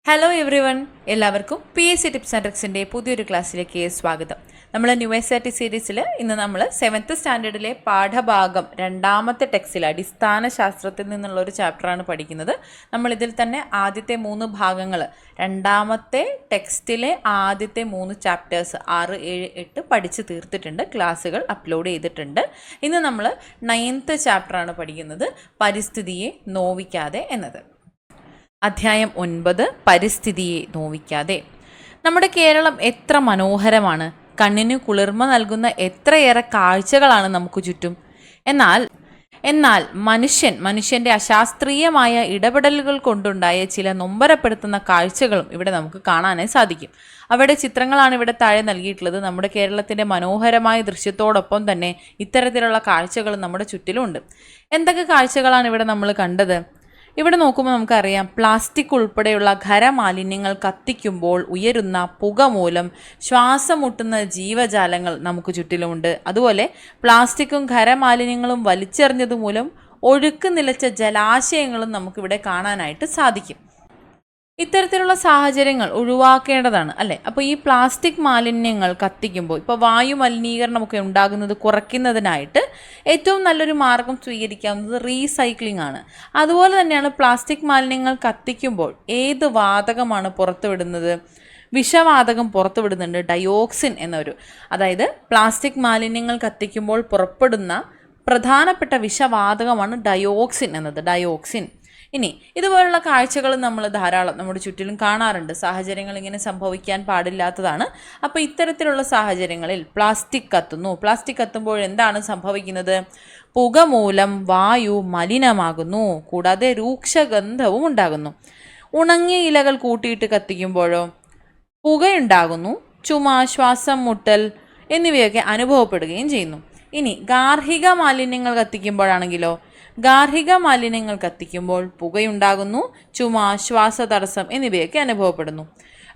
Hello every one, എല്ലാവർക്കും PSC tips and ട്രിക്സിൻ്റെ പുതിയൊരു ക്ലാസ്സിലേക്ക് സ്വാഗതം. നമ്മൾ ന്യൂ SRT സീരീസിൽ ഇന്ന് നമ്മൾ 7th സ്റ്റാൻഡേർഡിലെ പാഠഭാഗം രണ്ടാമത്തെ ടെക്സ്റ്റിൽ അടിസ്ഥാന ശാസ്ത്രത്തിൽ നിന്നുള്ള ഒരു ചാപ്റ്ററാണ് പഠിക്കുന്നത്. നമ്മളിതിൽ തന്നെ ആദ്യത്തെ 3 ഭാഗങ്ങൾ രണ്ടാമത്തെ ടെക്സ്റ്റിലെ ആദ്യത്തെ 3 ചാപ്റ്റേഴ്സ് 6, 7, 8 പഠിച്ച് തീർത്തിട്ടുണ്ട്. ക്ലാസ്സുകൾ അപ്ലോഡ് ചെയ്തിട്ടുണ്ട്. ഇന്ന് നമ്മൾ 9th ചാപ്റ്ററാണ് പഠിക്കുന്നത്, പരിസ്ഥിതിയെ നോവിക്കാതെ എന്നത്. അധ്യായം 9, പരിസ്ഥിതിയെ നോവിക്കാതെ. നമ്മുടെ കേരളം എത്ര മനോഹരമാണ്, കണ്ണിന് കുളിർമ നൽകുന്ന എത്രയേറെ കാഴ്ചകളാണ് നമുക്ക് ചുറ്റും. എന്നാൽ മനുഷ്യൻ്റെ അശാസ്ത്രീയമായ ഇടപെടലുകൾ കൊണ്ടുണ്ടായ ചില നൊമ്പരപ്പെടുത്തുന്ന കാഴ്ചകളും ഇവിടെ നമുക്ക് കാണാനായി സാധിക്കും. അവയുടെ ചിത്രങ്ങളാണ് ഇവിടെ താഴെ നൽകിയിട്ടുള്ളത്. നമ്മുടെ കേരളത്തിൻ്റെ മനോഹരമായ ദൃശ്യത്തോടൊപ്പം തന്നെ ഇത്തരത്തിലുള്ള കാഴ്ചകൾ നമ്മുടെ ചുറ്റിലുമുണ്ട്. എന്തൊക്കെ കാഴ്ചകളാണ് ഇവിടെ നമ്മൾ കണ്ടത്? ഇവിടെ നോക്കുമ്പോൾ നമുക്കറിയാം, പ്ലാസ്റ്റിക് ഉൾപ്പെടെയുള്ള ഖരമാലിന്യങ്ങൾ കത്തിക്കുമ്പോൾ ഉയരുന്ന പുക മൂലം ശ്വാസം മുട്ടുന്ന ജീവജാലങ്ങൾ നമുക്ക് ചുറ്റിലുമുണ്ട്. അതുപോലെ പ്ലാസ്റ്റിക്കും ഖരമാലിന്യങ്ങളും വലിച്ചെറിഞ്ഞതുമൂലം ഒഴുക്ക് നിലച്ച ജലാശയങ്ങളും നമുക്കിവിടെ കാണാനായിട്ട് സാധിക്കും. ഇത്തരത്തിലുള്ള സാഹചര്യങ്ങൾ ഒഴിവാക്കേണ്ടതാണ്, അല്ലേ? അപ്പോൾ ഈ പ്ലാസ്റ്റിക് മാലിന്യങ്ങൾ കത്തിക്കുമ്പോൾ ഇപ്പോൾ വായു മലിനീകരണമൊക്കെ ഉണ്ടാകുന്നത് കുറയ്ക്കുന്നതിനായിട്ട് ഏറ്റവും നല്ലൊരു മാർഗം സ്വീകരിക്കാവുന്നത് റീസൈക്ലിംഗ് ആണ്. അതുപോലെ തന്നെയാണ് പ്ലാസ്റ്റിക് മാലിന്യങ്ങൾ കത്തിക്കുമ്പോൾ ഏത് വാതകമാണ് പുറത്തുവിടുന്നത്? വിഷവാതകം പുറത്തുവിടുന്നുണ്ട്, ഡയോക്സിൻ എന്നൊരു. അതായത് പ്ലാസ്റ്റിക് മാലിന്യങ്ങൾ കത്തിക്കുമ്പോൾ പുറപ്പെടുന്ന പ്രധാനപ്പെട്ട വിഷവാതകമാണ് ഡയോക്സിൻ എന്നത്, ഡയോക്സിൻ. ഇനി ഇതുപോലുള്ള കാഴ്ചകൾ നമ്മൾ ധാരാളം നമ്മുടെ ചുറ്റിലും കാണാറുണ്ട്. സാഹചര്യങ്ങൾ ഇങ്ങനെ സംഭവിക്കാൻ പാടില്ലാത്തതാണ്. അപ്പോൾ ഇത്തരത്തിലുള്ള സാഹചര്യങ്ങളിൽ പ്ലാസ്റ്റിക് കത്തുന്നു. പ്ലാസ്റ്റിക് കത്തുമ്പോൾ എന്താണ് സംഭവിക്കുന്നത്? പുക മൂലം വായു മലിനമാകുന്നു, കൂടാതെ രൂക്ഷഗന്ധവും ഉണ്ടാകുന്നു. ഉണങ്ങിയ ഇലകൾ കൂട്ടിയിട്ട് കത്തിക്കുമ്പോഴോ പുകയുണ്ടാകുന്നു, ചുമ, ശ്വാസം മുട്ടൽ എന്നിവയൊക്കെ അനുഭവപ്പെടുകയും ചെയ്യുന്നു. ഇനി ഗാർഹിക മാലിന്യങ്ങൾ കത്തിക്കുമ്പോഴാണെങ്കിലോ, ഗാർഹിക മാലിന്യങ്ങൾ കത്തിക്കുമ്പോൾ പുകയുണ്ടാകുന്നു, ചുമ, ശ്വാസതടസ്സം എന്നിവയൊക്കെ അനുഭവപ്പെടുന്നു.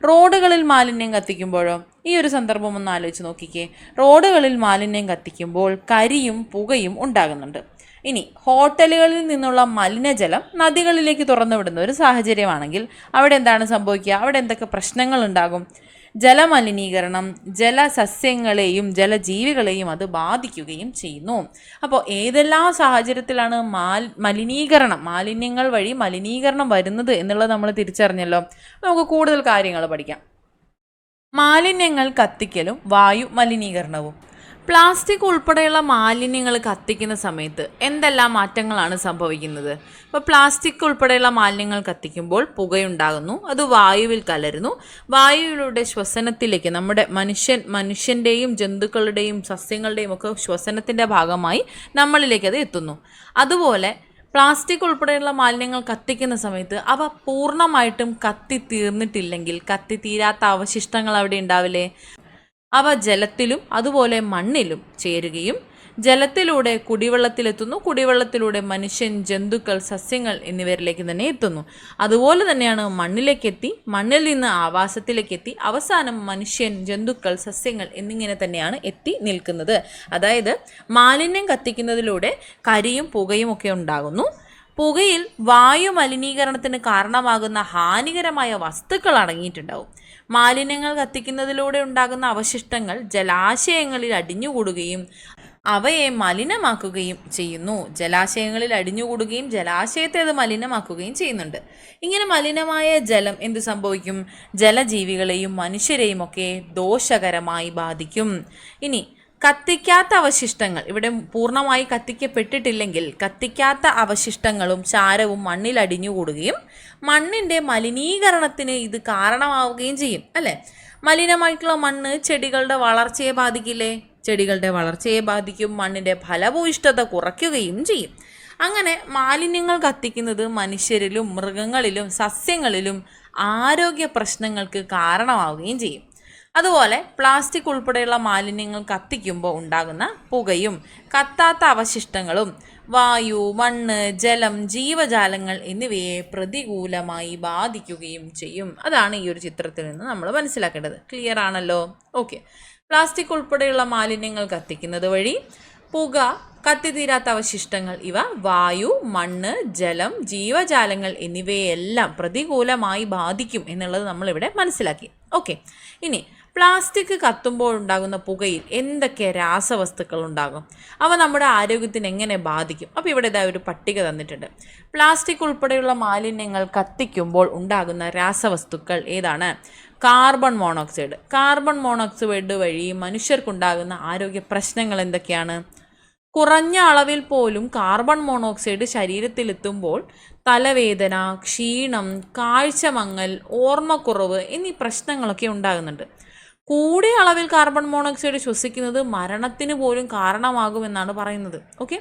റോഡുകളിൽ മാലിന്യം കത്തിക്കുമ്പോഴോ, ഈ ഒരു സന്ദർഭം ഒന്ന് ആലോചിച്ച് നോക്കിക്കേ. റോഡുകളിൽ മാലിന്യം കത്തിക്കുമ്പോൾ കരിയും പുകയും ഉണ്ടാകുന്നുണ്ട്. ഇനി ഹോട്ടലുകളിൽ നിന്നുള്ള മലിനജലം നദികളിലേക്ക് തുറന്നു വിടുന്ന ഒരു സാഹചര്യമാണെങ്കിൽ അവിടെ എന്താണ് സംഭവിക്കുക? അവിടെ എന്തൊക്കെ പ്രശ്നങ്ങൾ ഉണ്ടാകും? ജലമലിനീകരണം ജലസസ്യങ്ങളെയും ജലജീവികളെയും അത് ബാധിക്കുകയും ചെയ്യുന്നു. അപ്പോൾ ഏതെല്ലാം സാഹചര്യത്തിലാണ് മാലിന്യങ്ങൾ വഴി മലിനീകരണം വരുന്നത് എന്നുള്ളത് നമ്മൾ തിരിച്ചറിഞ്ഞല്ലോ. നമുക്ക് കൂടുതൽ കാര്യങ്ങൾ പഠിക്കാം. മാലിന്യങ്ങൾ കത്തിക്കലും വായു മലിനീകരണവും. പ്ലാസ്റ്റിക് ഉൾപ്പെടെയുള്ള മാലിന്യങ്ങൾ കത്തിക്കുന്ന സമയത്ത് എന്തെല്ലാം മാറ്റങ്ങളാണ് സംഭവിക്കുന്നത്? ഇപ്പോൾ പ്ലാസ്റ്റിക് ഉൾപ്പെടെയുള്ള മാലിന്യങ്ങൾ കത്തിക്കുമ്പോൾ പുകയുണ്ടാകുന്നു, അത് വായുവിൽ കലരുന്നു. വായുവിലൂടെ ശ്വസനത്തിലേക്ക് നമ്മുടെ മനുഷ്യൻ്റെയും ജന്തുക്കളുടെയും സസ്യങ്ങളുടെയും ഒക്കെ ശ്വസനത്തിൻ്റെ ഭാഗമായി നമ്മളിലേക്ക് അത് എത്തുന്നു. അതുപോലെ പ്ലാസ്റ്റിക് ഉൾപ്പെടെയുള്ള മാലിന്യങ്ങൾ കത്തിക്കുന്ന സമയത്ത് അവ പൂർണ്ണമായിട്ടും കത്തിത്തീർന്നിട്ടില്ലെങ്കിൽ കത്തിത്തീരാത്ത അവശിഷ്ടങ്ങൾ അവിടെ ഉണ്ടാവില്ലേ? അവ ജലത്തിലും അതുപോലെ മണ്ണിലും ചേരുകയും ജലത്തിലൂടെ കുടിവെള്ളത്തിലെത്തുന്നു. കുടിവെള്ളത്തിലൂടെ മനുഷ്യൻ, ജന്തുക്കൾ, സസ്യങ്ങൾ എന്നിവരിലേക്ക് തന്നെ എത്തുന്നു. അതുപോലെ തന്നെയാണ് മണ്ണിലേക്കെത്തി, മണ്ണിൽ നിന്ന് ആവാസത്തിലേക്കെത്തി, അവസാനം മനുഷ്യൻ, ജന്തുക്കൾ, സസ്യങ്ങൾ എന്നിങ്ങനെ തന്നെയാണ് എത്തി നിൽക്കുന്നത്. അതായത് മാലിന്യം കത്തിക്കുന്നതിലൂടെ കരിയും പുകയും ഒക്കെ ഉണ്ടാകുന്നു. പുകയിൽ വായു മലിനീകരണത്തിന് കാരണമാകുന്ന ഹാനികരമായ വസ്തുക്കൾ അടങ്ങിയിട്ടുണ്ടാവും. മാലിന്യങ്ങൾ കത്തിക്കുന്നതിലൂടെ ഉണ്ടാകുന്ന അവശിഷ്ടങ്ങൾ ജലാശയങ്ങളിൽ അടിഞ്ഞുകൂടുകയും അവയെ മലിനമാക്കുകയും ചെയ്യുന്നു. ജലാശയങ്ങളിൽ അടിഞ്ഞുകൂടുകയും ജലാശയത്തെ അത് മലിനമാക്കുകയും ചെയ്യുന്നുണ്ട്. ഇങ്ങനെ മലിനമായ ജലം എന്ത് സംഭവിക്കും? ജലജീവികളെയും മനുഷ്യരെയും ഒക്കെ ദോഷകരമായി ബാധിക്കും. ഇനി കത്തിക്കാത്ത അവശിഷ്ടങ്ങൾ, ഇവിടെ പൂർണ്ണമായി കത്തിക്കപ്പെട്ടിട്ടില്ലെങ്കിൽ കത്തിക്കാത്ത അവശിഷ്ടങ്ങളും ചാരവും മണ്ണിൽ അടിഞ്ഞുകൂടുകയും മണ്ണിൻ്റെ മലിനീകരണത്തിന് ഇത് കാരണമാവുകയും ചെയ്യും, അല്ലേ? മലിനമായിട്ടുള്ള മണ്ണ് ചെടികളുടെ വളർച്ചയെ ബാധിക്കില്ലേ? ചെടികളുടെ വളർച്ചയെ ബാധിക്കും, മണ്ണിൻ്റെ ഫലഭൂയിഷ്ഠത കുറയ്ക്കുകയും ചെയ്യും. അങ്ങനെ മാലിന്യങ്ങൾ കത്തിക്കുന്നത് മനുഷ്യരിലും മൃഗങ്ങളിലും സസ്യങ്ങളിലും ആരോഗ്യ പ്രശ്നങ്ങൾക്ക് കാരണമാവുകയും ചെയ്യും. അതുപോലെ പ്ലാസ്റ്റിക് ഉൾപ്പെടെയുള്ള മാലിന്യങ്ങൾ കത്തിക്കുമ്പോൾ ഉണ്ടാകുന്ന പുകയും കത്താത്ത അവശിഷ്ടങ്ങളും വായു, മണ്ണ്, ജലം, ജീവജാലങ്ങൾ എന്നിവയെ പ്രതികൂലമായി ബാധിക്കുകയും ചെയ്യും. അതാണ് ഈ ഒരു ചിത്രത്തിൽ നിന്ന് നമ്മൾ മനസ്സിലാക്കേണ്ടത്. ക്ലിയർ ആണല്ലോ? ഓക്കെ. പ്ലാസ്റ്റിക് ഉൾപ്പെടെയുള്ള മാലിന്യങ്ങൾ കത്തിക്കുന്നത് വഴി പുക, കത്തിത്തീരാത്ത അവശിഷ്ടങ്ങൾ ഇവ വായു, മണ്ണ്, ജലം, ജീവജാലങ്ങൾ എന്നിവയെല്ലാം പ്രതികൂലമായി ബാധിക്കും എന്നുള്ളത് നമ്മളിവിടെ മനസ്സിലാക്കി. ഓക്കെ, ഇനി പ്ലാസ്റ്റിക് കത്തുമ്പോൾ ഉണ്ടാകുന്ന പുകയിൽ എന്തൊക്കെ രാസവസ്തുക്കൾ ഉണ്ടാകും, അവ നമ്മുടെ ആരോഗ്യത്തിന് എങ്ങനെ ബാധിക്കും? അപ്പോൾ ഇവിടെ ഇതാ ഒരു പട്ടിക തന്നിട്ടുണ്ട്. പ്ലാസ്റ്റിക് ഉൾപ്പെടെയുള്ള മാലിന്യങ്ങൾ കത്തിക്കുമ്പോൾ ഉണ്ടാകുന്ന രാസവസ്തുക്കൾ ഏതാണ്? Carbon monoxide. കാർബൺ മോണോക്സൈഡ് വഴി മനുഷ്യർക്കുണ്ടാകുന്ന ആരോഗ്യ പ്രശ്നങ്ങൾ എന്തൊക്കെയാണ്? കുറഞ്ഞ അളവിൽ പോലും കാർബൺ മോണോക്സൈഡ് ശരീരത്തിലെത്തുമ്പോൾ തലവേദന, ക്ഷീണം, കാഴ്ചമങ്ങൽ, ഓർമ്മക്കുറവ് എന്നീ പ്രശ്നങ്ങളൊക്കെ ഉണ്ടാകുന്നുണ്ട്. കൂടിയ അളവിൽ കാർബൺ മോണോക്സൈഡ് ശ്വസിക്കുന്നത് മരണത്തിന് പോലും കാരണമാകുമെന്നാണ് പറയുന്നത്. ഓക്കെ,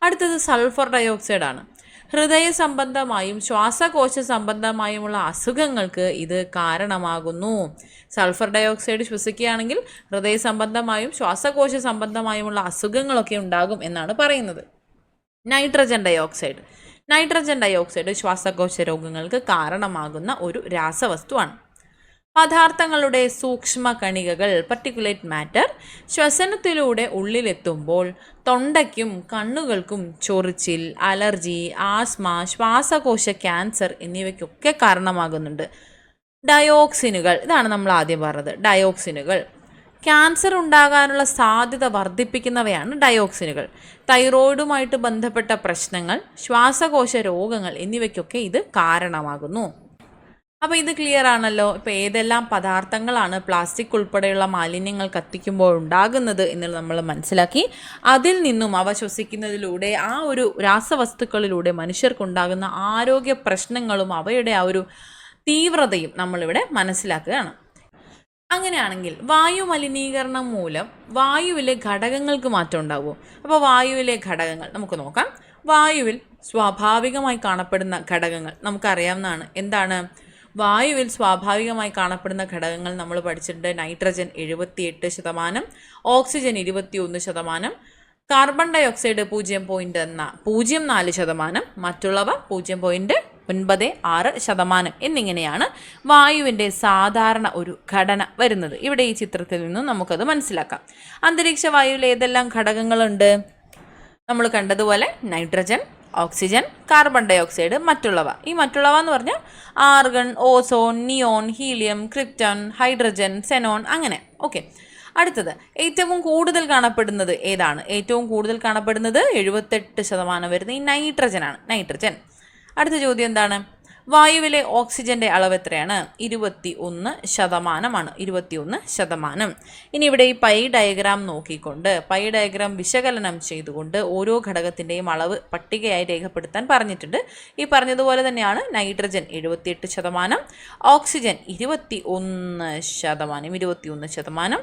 അടുത്തത് സൾഫർ ഡയോക്സൈഡ് ആണ്. ഹൃദയ സംബന്ധമായും ശ്വാസകോശ സംബന്ധമായുമുള്ള അസുഖങ്ങൾക്ക് ഇത് കാരണമാകുന്നു. സൾഫർ ഡയോക്സൈഡ് ശ്വസിക്കുകയാണെങ്കിൽ ഹൃദയ സംബന്ധമായും ശ്വാസകോശ സംബന്ധമായുമുള്ള അസുഖങ്ങളൊക്കെ ഉണ്ടാകും എന്നാണ് പറയുന്നത്. Nitrogen dioxide. നൈട്രജൻ ഡയോക്സൈഡ് ശ്വാസകോശ രോഗങ്ങൾക്ക് കാരണമാകുന്ന ഒരു രാസവസ്തുവാണ്. പദാർത്ഥങ്ങളുടെ സൂക്ഷ്മ കണികകൾ പർട്ടിക്കുലേറ്റ് മാറ്റർ ശ്വസനത്തിലൂടെ ഉള്ളിലെത്തുമ്പോൾ തൊണ്ടയ്ക്കും കണ്ണുകൾക്കും ചൊറിച്ചിൽ, അലർജി, ആസ്മ, ശ്വാസകോശ ക്യാൻസർ എന്നിവയ്ക്കൊക്കെ കാരണമാകുന്നുണ്ട്. ഡയോക്സിനുകൾ, ഇതാണ് നമ്മൾ ആദ്യം പറഞ്ഞത്. ഡയോക്സിനുകൾ ക്യാൻസർ ഉണ്ടാകാനുള്ള സാധ്യത വർദ്ധിപ്പിക്കുന്നവയാണ് ഡയോക്സിനുകൾ. തൈറോയിഡുമായിട്ട് ബന്ധപ്പെട്ട പ്രശ്നങ്ങൾ, ശ്വാസകോശ രോഗങ്ങൾ എന്നിവയ്ക്കൊക്കെ ഇത് കാരണമാകുന്നു. അപ്പോൾ ഇത് ക്ലിയർ ആണല്ലോ. ഇപ്പോൾ ഏതെല്ലാം പദാർത്ഥങ്ങളാണ് പ്ലാസ്റ്റിക് ഉൾപ്പെടെയുള്ള മാലിന്യങ്ങൾ കത്തിക്കുമ്പോൾ ഉണ്ടാകുന്നത് എന്ന് നമ്മൾ മനസ്സിലാക്കി. അതിൽ നിന്നും അവ ശ്വസിക്കുന്നതിലൂടെ ആ ഒരു രാസവസ്തുക്കളിലൂടെ മനുഷ്യർക്കുണ്ടാകുന്ന ആരോഗ്യ പ്രശ്നങ്ങളും അവയുടെ ആ ഒരു തീവ്രതയും നമ്മളിവിടെ മനസ്സിലാക്കുകയാണ്. അങ്ങനെയാണെങ്കിൽ വായു മലിനീകരണം മൂലം വായുവിലെ ഘടകങ്ങൾക്ക് മാറ്റം ഉണ്ടാകുമോ? അപ്പോൾ വായുവിലെ ഘടകങ്ങൾ നമുക്ക് നോക്കാം. വായുവിൽ സ്വാഭാവികമായി കാണപ്പെടുന്ന ഘടകങ്ങൾ നമുക്കറിയാവുന്നതാണ്. എന്താണ്? വായുവിൽ സ്വാഭാവികമായി കാണപ്പെടുന്ന ഘടകങ്ങൾ നമ്മൾ പഠിച്ചിട്ടുണ്ട്. നൈട്രജൻ 78%, ഓക്സിജൻ 21%, കാർബൺ ഡയോക്സൈഡ് 0.04%, മറ്റുള്ളവ 0.96% എന്നിങ്ങനെയാണ് വായുവിൻ്റെ സാധാരണ ഒരു ഘടന വരുന്നത്. ഇവിടെ ഈ ചിത്രത്തിൽ നിന്നും നമുക്കത് മനസ്സിലാക്കാം. അന്തരീക്ഷ വായുവിൽ ഏതെല്ലാം ഘടകങ്ങളുണ്ട്? നമ്മൾ കണ്ടതുപോലെ നൈട്രജൻ, ഓക്സിജൻ, കാർബൺ ഡയോക്സൈഡ്, മറ്റുള്ളവ. ഈ മറ്റുള്ളവ എന്ന് പറഞ്ഞാൽ argon, ozone, neon, helium, krypton, hydrogen, Zenon, അങ്ങനെ. ഓക്കെ, അടുത്തത് ഏറ്റവും കൂടുതൽ കാണപ്പെടുന്നത് ഏതാണ്? ഏറ്റവും കൂടുതൽ കാണപ്പെടുന്നത് 78% വരുന്ന ഈ നൈട്രജൻ ആണ്. നൈട്രജൻ. അടുത്ത ചോദ്യം എന്താണ്? വായുവിലെ ഓക്സിജൻ്റെ അളവ് എത്രയാണ്? 21%. 21%. ഇനി ഇവിടെ ഈ പൈ ഡയഗ്രാം നോക്കിക്കൊണ്ട് പൈ ഡയഗ്രാം വിശകലനം ചെയ്തുകൊണ്ട് ഓരോ ഘടകത്തിൻ്റെയും അളവ് പട്ടികയായി രേഖപ്പെടുത്താൻ പറഞ്ഞിട്ടുണ്ട്. ഈ പറഞ്ഞതുപോലെ തന്നെയാണ് nitrogen 78%, oxygen 21%,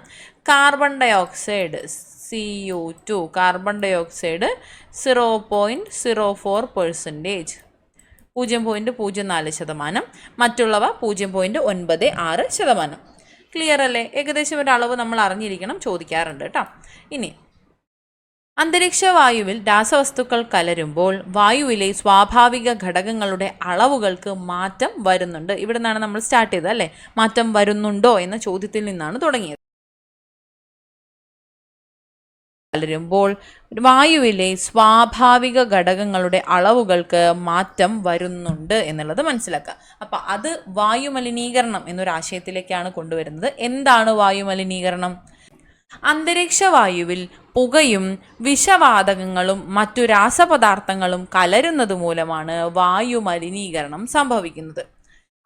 carbon dioxide CO2 carbon dioxide 0.04%, 0.04%, മറ്റുള്ളവ 0.96%. ക്ലിയർ അല്ലേ? ഏകദേശം ഒരു അളവ് നമ്മൾ അറിഞ്ഞിരിക്കണം, ചോദിക്കാറുണ്ട് കേട്ടോ. ഇനി അന്തരീക്ഷ വായുവിൽ രാസവസ്തുക്കൾ കലരുമ്പോൾ വായുവിലെ സ്വാഭാവിക ഘടകങ്ങളുടെ അളവുകൾക്ക് മാറ്റം വരുന്നുണ്ട്. ഇവിടെ നിന്നാണ് നമ്മൾ സ്റ്റാർട്ട് ചെയ്തത് അല്ലേ? മാറ്റം വരുന്നുണ്ടോ എന്ന ചോദ്യത്തിൽ നിന്നാണ് തുടങ്ങിയത്. കലരുമ്പോൾ വായുവിലെ സ്വാഭാവിക ഘടകങ്ങളുടെ അളവുകൾക്ക് മാറ്റം വരുന്നുണ്ട് എന്നുള്ളത് മനസ്സിലാക്കുക. അപ്പം അത് വായുമലിനീകരണം എന്നൊരാശയത്തിലേക്കാണ് കൊണ്ടുവരുന്നത്. എന്താണ് വായുമലിനീകരണം? അന്തരീക്ഷ വായുവിൽ പുകയും വിഷവാതകങ്ങളും മറ്റു രാസപദാർത്ഥങ്ങളും കലരുന്നത് മൂലമാണ് വായുമലിനീകരണം സംഭവിക്കുന്നത്.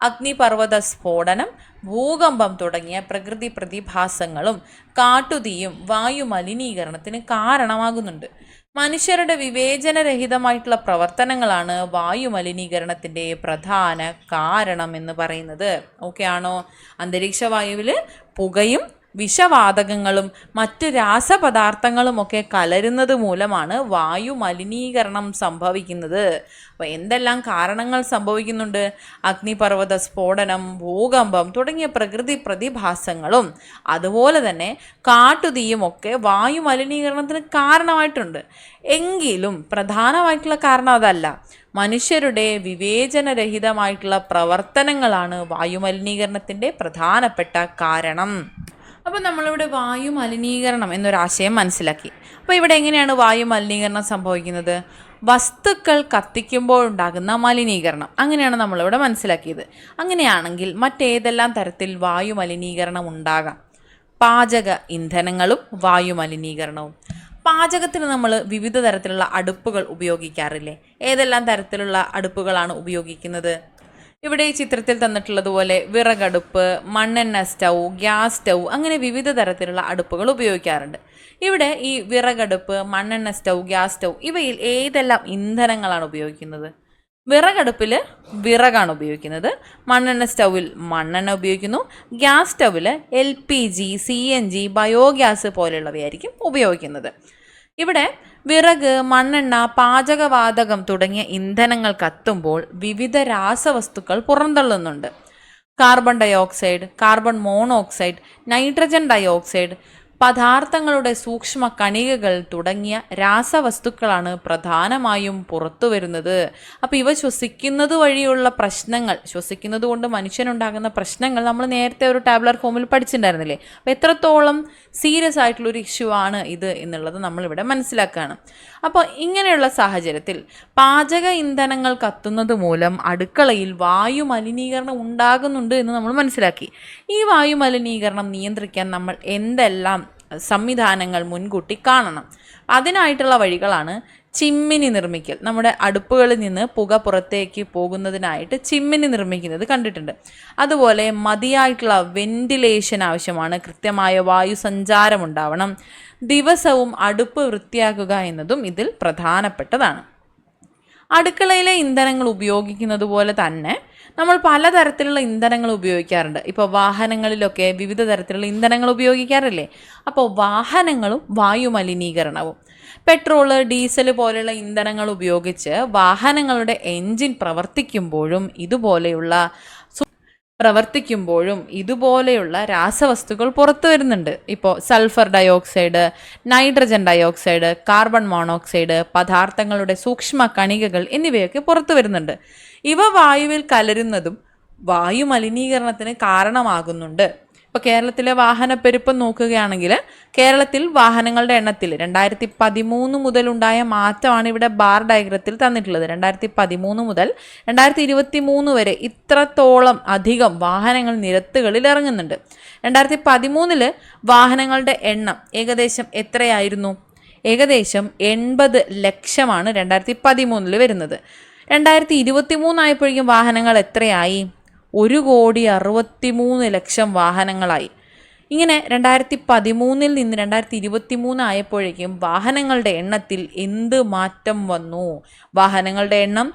അഗ്നിപർവ്വത സ്ഫോടനം, ഭൂകമ്പം തുടങ്ങിയ പ്രകൃതി പ്രതിഭാസങ്ങളും കാട്ടുതീയും വായുമലിനീകരണത്തിന് കാരണമാകുന്നുണ്ട്. മനുഷ്യരുടെ വിവേചനരഹിതമായിട്ടുള്ള പ്രവർത്തനങ്ങളാണ് വായുമലിനീകരണത്തിൻ്റെ പ്രധാന കാരണം എന്ന് പറയുന്നത്. ഓക്കെ ആണോ? അന്തരീക്ഷ വായുവിൽ പുകയും വിഷവാതകങ്ങളും മറ്റ് രാസപദാർത്ഥങ്ങളുമൊക്കെ കലരുന്നത് മൂലമാണ് വായു മലിനീകരണം സംഭവിക്കുന്നത്. അപ്പോൾ എന്തെല്ലാം കാരണങ്ങൾ സംഭവിക്കുന്നുണ്ട്? അഗ്നിപർവ്വത സ്ഫോടനം, ഭൂകമ്പം തുടങ്ങിയ പ്രകൃതി പ്രതിഭാസങ്ങളും അതുപോലെ തന്നെ കാട്ടുതീയും ഒക്കെ വായു മലിനീകരണത്തിന് കാരണമായിട്ടുണ്ട്. എങ്കിലും പ്രധാനമായിട്ടുള്ള കാരണം അതല്ല. മനുഷ്യരുടെ വിവേചനരഹിതമായിട്ടുള്ള പ്രവർത്തനങ്ങളാണ് വായുമലിനീകരണത്തിൻ്റെ പ്രധാനപ്പെട്ട കാരണം. അപ്പോൾ നമ്മളിവിടെ വായു മലിനീകരണം എന്നൊരാശയം മനസ്സിലാക്കി. അപ്പോൾ ഇവിടെ എങ്ങനെയാണ് വായു മലിനീകരണം സംഭവിക്കുന്നത്? വസ്തുക്കൾ കത്തിക്കുമ്പോഴുണ്ടാകുന്ന മലിനീകരണം, അങ്ങനെയാണ് നമ്മളിവിടെ മനസ്സിലാക്കിയത്. അങ്ങനെയാണെങ്കിൽ മറ്റേതെല്ലാം തരത്തിൽ വായു മലിനീകരണം ഉണ്ടാകാം? പാചക ഇന്ധനങ്ങളും വായു മലിനീകരണവും. പാചകത്തിന് നമ്മൾ വിവിധ തരത്തിലുള്ള അടുപ്പുകൾ ഉപയോഗിക്കാറില്ലേ? ഏതെല്ലാം തരത്തിലുള്ള അടുപ്പുകളാണ് ഉപയോഗിക്കുന്നത്? ഇവിടെ ഈ ചിത്രത്തിൽ തന്നിട്ടുള്ളതുപോലെ വിറകടുപ്പ്, മണ്ണെണ്ണ സ്റ്റൗ, ഗ്യാസ് സ്റ്റൗ, അങ്ങനെ വിവിധ തരത്തിലുള്ള അടുപ്പുകൾ ഉപയോഗിക്കാറുണ്ട്. ഇവിടെ ഈ വിറകടുപ്പ്, മണ്ണെണ്ണ സ്റ്റൗ, ഗ്യാസ് സ്റ്റൗ ഇവയിൽ ഏതെല്ലാം ഇന്ധനങ്ങളാണ് ഉപയോഗിക്കുന്നത്? വിറകടുപ്പിൽ വിറകാണ് ഉപയോഗിക്കുന്നത്, മണ്ണെണ്ണ സ്റ്റൗവിൽ മണ്ണെണ്ണ ഉപയോഗിക്കുന്നു, ഗ്യാസ് സ്റ്റൗവിൽ LPG, CNG, ബയോഗ്യാസ് പോലെയുള്ളവയായിരിക്കും ഉപയോഗിക്കുന്നത്. ഇവിടെ വിറക്, മണ്ണെണ്ണ, പാചകവാതകം തുടങ്ങിയ ഇന്ധനങ്ങൾ കത്തുമ്പോൾ വിവിധ രാസവസ്തുക്കൾ പുറന്തള്ളുന്നുണ്ട്. Carbon dioxide, carbon monoxide, nitrogen dioxide, പദാർത്ഥങ്ങളുടെ സൂക്ഷ്മ കണികകൾ തുടങ്ങിയ രാസവസ്തുക്കളാണ് പ്രധാനമായും പുറത്തു വരുന്നത്. അപ്പോൾ ഇവ ശ്വസിക്കുന്നത് വഴിയുള്ള പ്രശ്നങ്ങൾ, ശ്വസിക്കുന്നത് കൊണ്ട് മനുഷ്യനുണ്ടാകുന്ന പ്രശ്നങ്ങൾ നമ്മൾ നേരത്തെ ഒരു ടാബ്ലർ ഫോമിൽ പഠിച്ചിട്ടുണ്ടായിരുന്നില്ലേ? അപ്പോൾ എത്രത്തോളം സീരിയസ് ആയിട്ടുള്ളൊരു ഇഷ്യൂ ആണ് ഇത് എന്നുള്ളത് നമ്മളിവിടെ മനസ്സിലാക്കുകയാണ്. അപ്പോൾ ഇങ്ങനെയുള്ള സാഹചര്യത്തിൽ പാചക ഇന്ധനങ്ങൾ കത്തുന്നത് മൂലം അടുക്കളയിൽ വായു മലിനീകരണം ഉണ്ടാകുന്നുണ്ട് എന്ന് നമ്മൾ മനസ്സിലാക്കി. ഈ വായു മലിനീകരണം നിയന്ത്രിക്കാൻ നമ്മൾ എന്തെല്ലാം സംവിധാനങ്ങൾ മുൻകൂട്ടി കാണണം? അതിനായിട്ടുള്ള വഴികളാണ് ചിമ്മിനി നിർമ്മിക്കൽ. നമ്മുടെ അടുപ്പുകളിൽ നിന്ന് പുക പുറത്തേക്ക് പോകുന്നതിനായിട്ട് ചിമ്മിനി നിർമ്മിക്കുന്നത് കണ്ടിട്ടുണ്ട്. അതുപോലെ മതിയായിട്ടുള്ള വെന്റിലേഷൻ ആവശ്യമാണ്, കൃത്യമായ വായു സഞ്ചാരം ഉണ്ടാവണം, ദിവസവും അടുപ്പ് വൃത്തിയാക്കുക എന്നതും ഇതിൽ പ്രധാനപ്പെട്ടതാണ്. അടുക്കളയിലെ ഇന്ധനങ്ങൾ ഉപയോഗിക്കുന്നത് പോലെ തന്നെ നമ്മൾ പലതരത്തിലുള്ള ഇന്ധനങ്ങൾ ഉപയോഗിക്കാറുണ്ട്. ഇപ്പോൾ വാഹനങ്ങളിലൊക്കെ വിവിധ തരത്തിലുള്ള ഇന്ധനങ്ങൾ ഉപയോഗിക്കാറില്ലേ? അപ്പോൾ വാഹനങ്ങളും വായു മലിനീകരണവും. പെട്രോള്, ഡീസൽ പോലെയുള്ള ഇന്ധനങ്ങൾ ഉപയോഗിച്ച് വാഹനങ്ങളുടെ എൻജിൻ പ്രവർത്തിക്കുമ്പോഴും ഇതുപോലെയുള്ള രാസവസ്തുക്കൾ പുറത്തു വരുന്നുണ്ട്. ഇപ്പോൾ sulphur dioxide, nitrogen dioxide, carbon monoxide, പദാർത്ഥങ്ങളുടെ സൂക്ഷ്മ കണികകൾ എന്നിവയൊക്കെ പുറത്തു വരുന്നുണ്ട്. ഇവ വായുവിൽ കലരുന്നതും വായു മലിനീകരണത്തിന് കാരണമാകുന്നുണ്ട്. ഇപ്പോൾ കേരളത്തിലെ വാഹനപ്പെരുപ്പം നോക്കുകയാണെങ്കിൽ കേരളത്തിൽ വാഹനങ്ങളുടെ എണ്ണത്തിൽ 2013 മുതലുണ്ടായ മാറ്റമാണ് ഇവിടെ ബാർ ഡയഗ്രത്തിൽ തന്നിട്ടുള്ളത്. 2013 മുതൽ 2023 വരെ ഇത്രത്തോളം അധികം വാഹനങ്ങൾ നിരത്തുകളിൽ ഇറങ്ങുന്നുണ്ട്. 2013 വാഹനങ്ങളുടെ എണ്ണം ഏകദേശം എത്രയായിരുന്നു? ഏകദേശം 80 ലക്ഷമാണ് 2013 വരുന്നത്. 2023 ആയപ്പോഴേക്കും വാഹനങ്ങൾ എത്രയായി? 1,63,00,000 വാഹനങ്ങളായി. ഇങ്ങനെ 2013 നിന്ന് 2023 ആയപ്പോഴേക്കും വാഹനങ്ങളുടെ എണ്ണത്തിൽ എന്ത് മാറ്റം വന്നു? വാഹനങ്ങളുടെ എണ്ണം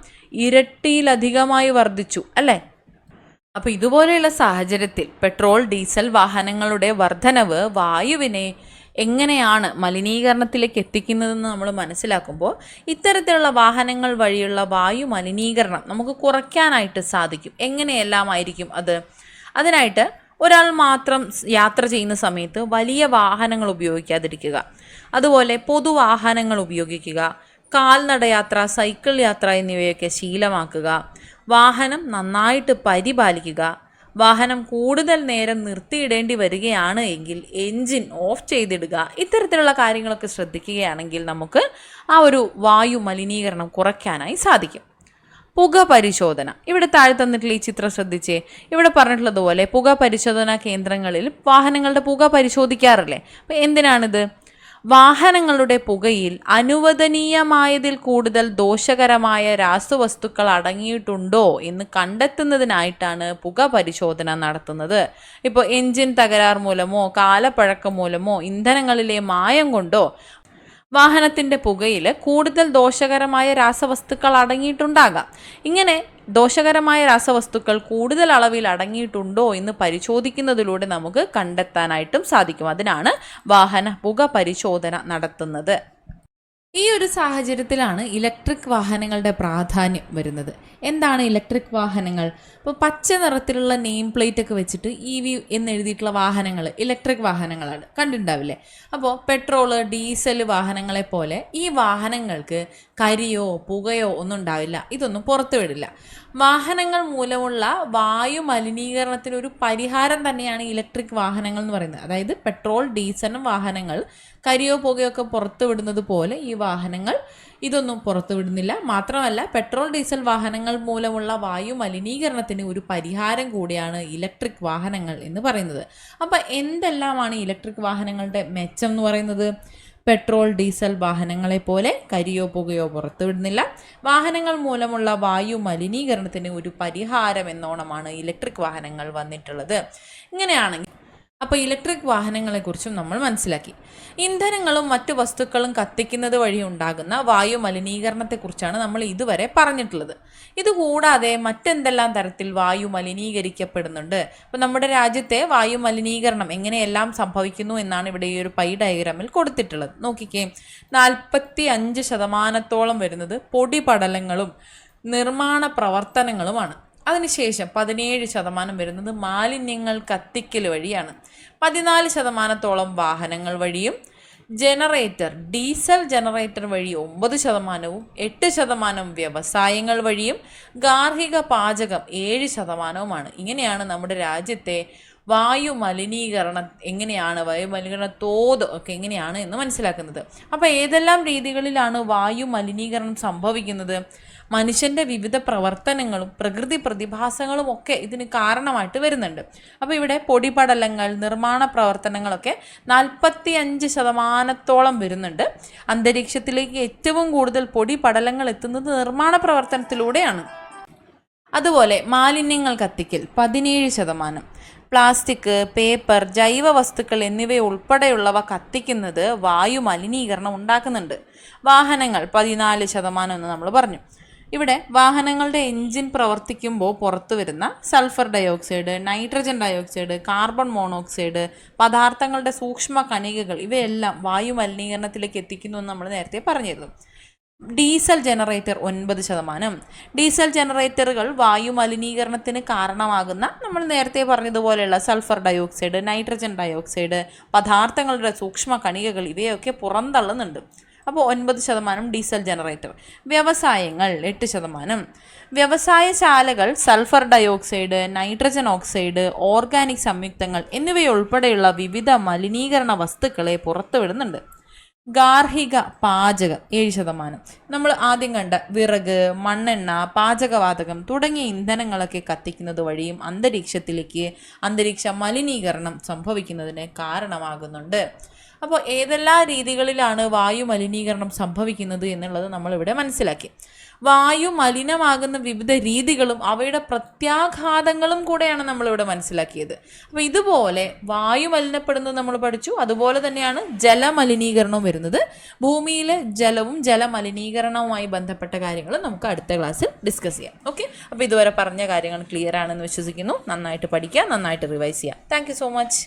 ഇരട്ടിയിലധികമായി വർദ്ധിച്ചു അല്ലേ? അപ്പോൾ ഇതുപോലെയുള്ള സാഹചര്യത്തിൽ പെട്രോൾ, ഡീസൽ വാഹനങ്ങളുടെ വർധനവ് വായുവിനെ എങ്ങനെയാണ് മലിനീകരണത്തിലേക്ക് എത്തിക്കുന്നതെന്ന് നമ്മൾ മനസ്സിലാക്കുമ്പോൾ ഇത്തരത്തിലുള്ള വാഹനങ്ങൾ വഴിയുള്ള വായു മലിനീകരണം നമുക്ക് കുറയ്ക്കാനായിട്ട് സാധിക്കും. എങ്ങനെയെല്ലാമായിരിക്കും അത്? അതിനായിട്ട് ഒരാൾ മാത്രം യാത്ര ചെയ്യുന്ന സമയത്ത് വലിയ വാഹനങ്ങൾ ഉപയോഗിക്കാതിരിക്കുക, അതുപോലെ പൊതുവാഹനങ്ങൾ ഉപയോഗിക്കുക, കാൽനടയാത്ര, സൈക്കിൾ യാത്ര എന്നിവയൊക്കെ ശീലമാക്കുക, വാഹനം നന്നായിട്ട് പരിപാലിക്കുക, വാഹനം കൂടുതൽ നേരം നിർത്തിയിടേണ്ടി വരികയാണ് എങ്കിൽ എൻജിൻ ഓഫ് ചെയ്തിടുക. ഇത്തരത്തിലുള്ള കാര്യങ്ങളൊക്കെ ശ്രദ്ധിക്കുകയാണെങ്കിൽ നമുക്ക് ആ ഒരു വായു മലിനീകരണം കുറയ്ക്കാനായി സാധിക്കും. പുക പരിശോധന. ഇവിടെ താഴെ തന്നിട്ടുള്ള ഈ ചിത്രം ശ്രദ്ധിച്ചേ. ഇവിടെ പറഞ്ഞിട്ടുള്ളതുപോലെ പുക പരിശോധനാ കേന്ദ്രങ്ങളിൽ വാഹനങ്ങളുടെ പുക പരിശോധിക്കാറില്ലേ? അപ്പോൾ എന്തിനാണിത്? വാഹനങ്ങളുടെ പുകയിൽ അനുവദനീയമായതിൽ കൂടുതൽ ദോഷകരമായ രാസവസ്തുക്കൾ അടങ്ങിയിട്ടുണ്ടോ എന്ന് കണ്ടെത്തുന്നതിനായിട്ടാണ് പുക പരിശോധന നടത്തുന്നത്. ഇപ്പോൾ എൻജിൻ തകരാർ മൂലമോ കാലപ്പഴക്കം മൂലമോ ഇന്ധനങ്ങളിലെ മായം കൊണ്ടോ വാഹനത്തിൻ്റെ പുകയിൽ കൂടുതൽ ദോഷകരമായ രാസവസ്തുക്കൾ അടങ്ങിയിട്ടുണ്ടാകാം. ഇങ്ങനെ ദോഷകരമായ രാസവസ്തുക്കൾ കൂടുതൽ അളവിൽ അടങ്ങിയിട്ടുണ്ടോ എന്ന് പരിശോധിക്കുന്നതിലൂടെ നമുക്ക് കണ്ടെത്താനായിട്ടും സാധിക്കും. അതിനാണ് വാഹന പുക പരിശോധന നടത്തുന്നത്. ഈ ഒരു സാഹചര്യത്തിലാണ് ഇലക്ട്രിക് വാഹനങ്ങളുടെ പ്രാധാന്യം വരുന്നത്. എന്താണ് ഇലക്ട്രിക് വാഹനങ്ങൾ? ഇപ്പോൾ പച്ച നിറത്തിലുള്ള നെയിം പ്ലേറ്റ് ഒക്കെ വെച്ചിട്ട് EV എന്നെഴുതിയിട്ടുള്ള വാഹനങ്ങൾ ഇലക്ട്രിക് വാഹനങ്ങളാണ്, കണ്ടിട്ടുണ്ടാവില്ലേ? അപ്പോൾ പെട്രോള്, ഡീസൽ വാഹനങ്ങളെ പോലെ ഈ വാഹനങ്ങൾക്ക് കരിയോ പുകയോ ഒന്നും ഉണ്ടാവില്ല, ഇതൊന്നും പുറത്തു വിടില്ല. വാഹനങ്ങൾ മൂലമുള്ള വായു മലിനീകരണത്തിന് ഒരു പരിഹാരം തന്നെയാണ് ഇലക്ട്രിക് വാഹനങ്ങൾ എന്ന് പറയുന്നത്. അതായത് പെട്രോൾ ഡീസൽ വാഹനങ്ങൾ കരിയോ പുകയോ ഒക്കെ പുറത്തു വിടുന്നത് പോലെ ഈ വാഹനങ്ങൾ ഇതൊന്നും പുറത്തു വിടുന്നില്ല. മാത്രമല്ല പെട്രോൾ ഡീസൽ വാഹനങ്ങൾ മൂലമുള്ള വായു മലിനീകരണത്തിന് ഒരു പരിഹാരം കൂടിയാണ് ഇലക്ട്രിക് വാഹനങ്ങൾ എന്ന് പറയുന്നത്. അപ്പോൾ എന്തെല്ലാമാണ് ഇലക്ട്രിക് വാഹനങ്ങളുടെ മെച്ചം എന്ന് പറയുന്നത്? പെട്രോൾ ഡീസൽ വാഹനങ്ങളെ പോലെ കരിയോ പുകയോ പുറത്തുവിടുന്നില്ല. വാഹനങ്ങൾ മൂലമുള്ള വായു മലിനീകരണത്തിന് ഒരു പരിഹാരം എന്നോണമാണ് ഇലക്ട്രിക് വാഹനങ്ങൾ വന്നിട്ടുള്ളത്. ഇങ്ങനെയാണെങ്കിൽ അപ്പോൾ ഇലക്ട്രിക് വാഹനങ്ങളെക്കുറിച്ചും നമ്മൾ മനസ്സിലാക്കി. ഇന്ധനങ്ങളും മറ്റു വസ്തുക്കളും കത്തിക്കുന്നത് വഴി ഉണ്ടാകുന്ന വായു മലിനീകരണത്തെക്കുറിച്ചാണ് നമ്മൾ ഇതുവരെ പറഞ്ഞിട്ടുള്ളത്. ഇതുകൂടാതെ മറ്റെന്തെല്ലാം തരത്തിൽ വായു മലിനീകരിക്കപ്പെടുന്നുണ്ട്? അപ്പോൾ നമ്മുടെ രാജ്യത്തെ വായു മലിനീകരണം എങ്ങനെയെല്ലാം സംഭവിക്കുന്നു എന്നാണ് ഇവിടെ ഈ ഒരു പൈ ഡയഗ്രാമിൽ കൊടുത്തിട്ടുള്ളത്. നോക്കിക്കേ, 45% വരുന്നത് പൊടിപടലങ്ങളും നിർമ്മാണ പ്രവർത്തനങ്ങളുമാണ്. അതിനുശേഷം 17% വരുന്നത് മാലിന്യങ്ങൾ കത്തിക്കൽ വഴിയാണ്. 14% വാഹനങ്ങൾ വഴിയും ജനറേറ്റർ ഡീസൽ ജനറേറ്റർ വഴി 9%, 8% വ്യവസായങ്ങൾ വഴിയും ഗാർഹിക പാചകം 7%. ഇങ്ങനെയാണ് നമ്മുടെ രാജ്യത്തെ വായു മലിനീകരണം വായു മലിനീകരണ തോത് ഒക്കെ എങ്ങനെയാണ് എന്ന് മനസ്സിലാക്കുന്നത്. അപ്പോൾ ഏതെല്ലാം രീതികളിലാണ് വായു മലിനീകരണം സംഭവിക്കുന്നത്? മനുഷ്യൻ്റെ വിവിധ പ്രവർത്തനങ്ങളും പ്രകൃതി പ്രതിഭാസങ്ങളും ഒക്കെ ഇതിന് കാരണമായിട്ട് വരുന്നുണ്ട്. അപ്പോൾ ഇവിടെ പൊടിപടലങ്ങൾ, നിർമ്മാണ പ്രവർത്തനങ്ങളൊക്കെ 45% വരുന്നുണ്ട്. അന്തരീക്ഷത്തിലേക്ക് ഏറ്റവും കൂടുതൽ പൊടിപടലങ്ങൾ എത്തുന്നത് നിർമ്മാണ പ്രവർത്തനത്തിലൂടെയാണ്. അതുപോലെ മാലിന്യങ്ങൾ കത്തിക്കൽ 17%. പ്ലാസ്റ്റിക്, പേപ്പർ, ജൈവ വസ്തുക്കൾ എന്നിവയുൾപ്പെടെയുള്ളവ കത്തിക്കുന്നത് വായു മലിനീകരണം ഉണ്ടാക്കുന്നുണ്ട്. വാഹനങ്ങൾ 14% എന്ന് നമ്മൾ പറഞ്ഞു. ഇവിടെ വാഹനങ്ങളുടെ എൻജിൻ പ്രവർത്തിക്കുമ്പോൾ പുറത്തു വരുന്ന sulphur dioxide, nitrogen dioxide, carbon monoxide, പദാർത്ഥങ്ങളുടെ സൂക്ഷ്മ കണികകൾ ഇവയെല്ലാം വായു മലിനീകരണത്തിലേക്ക് എത്തിക്കുന്നു എന്ന് നമ്മൾ നേരത്തെ പറഞ്ഞിരുന്നു. Diesel generator 9%. ഡീസൽ ജനറേറ്ററുകൾ വായു മലിനീകരണത്തിന് കാരണമാകുന്ന നമ്മൾ നേരത്തെ പറഞ്ഞതുപോലെയുള്ള സൾഫർ ഡയോക്സൈഡ്, നൈട്രജൻ ഡയോക്സൈഡ്, പദാർത്ഥങ്ങളുടെ സൂക്ഷ്മ കണികകൾ ഇവയൊക്കെ പുറന്തള്ളുന്നുണ്ട്. അപ്പോൾ 9% ഡീസൽ ജനറേറ്റർ. വ്യവസായങ്ങൾ 8%. വ്യവസായശാലകൾ sulphur dioxide, nitrogen oxide, organic സംയുക്തങ്ങൾ എന്നിവയുൾപ്പെടെയുള്ള വിവിധ മലിനീകരണ വസ്തുക്കളെ പുറത്തുവിടുന്നുണ്ട്. ഗാർഹിക പാചകം 7%. നമ്മൾ ആദ്യം കണ്ട വിറക്, മണ്ണെണ്ണ, പാചകവാതകം തുടങ്ങിയ ഇന്ധനങ്ങളൊക്കെ കത്തിക്കുന്നത് വഴിയും അന്തരീക്ഷ മലിനീകരണം സംഭവിക്കുന്നതിന് കാരണമാകുന്നുണ്ട്. അപ്പോൾ ഏതെല്ലാം രീതികളിലാണ് വായു മലിനീകരണം സംഭവിക്കുന്നത് എന്നുള്ളത് നമ്മളിവിടെ മനസ്സിലാക്കി. വായു മലിനമാകുന്ന വിവിധ രീതികളും അവയുടെ പ്രത്യാഘാതങ്ങളും കൂടെയാണ് നമ്മളിവിടെ മനസ്സിലാക്കിയത്. അപ്പോൾ ഇതുപോലെ വായു മലിനപ്പെടുന്നത് നമ്മൾ പഠിച്ചു. അതുപോലെ തന്നെയാണ് ജലമലിനീകരണവും വരുന്നത്. ഭൂമിയിലെ ജലവും ജലമലിനീകരണവുമായി ബന്ധപ്പെട്ട കാര്യങ്ങൾ നമുക്ക് അടുത്ത ക്ലാസ്സിൽ ഡിസ്കസ് ചെയ്യാം. ഓക്കെ, അപ്പോൾ ഇതുവരെ പറഞ്ഞ കാര്യങ്ങൾ ക്ലിയർ ആണെന്ന് വിശ്വസിക്കുന്നു. നന്നായിട്ട് പഠിക്കുക, നന്നായിട്ട് റിവൈസ് ചെയ്യുക. Thank you so much.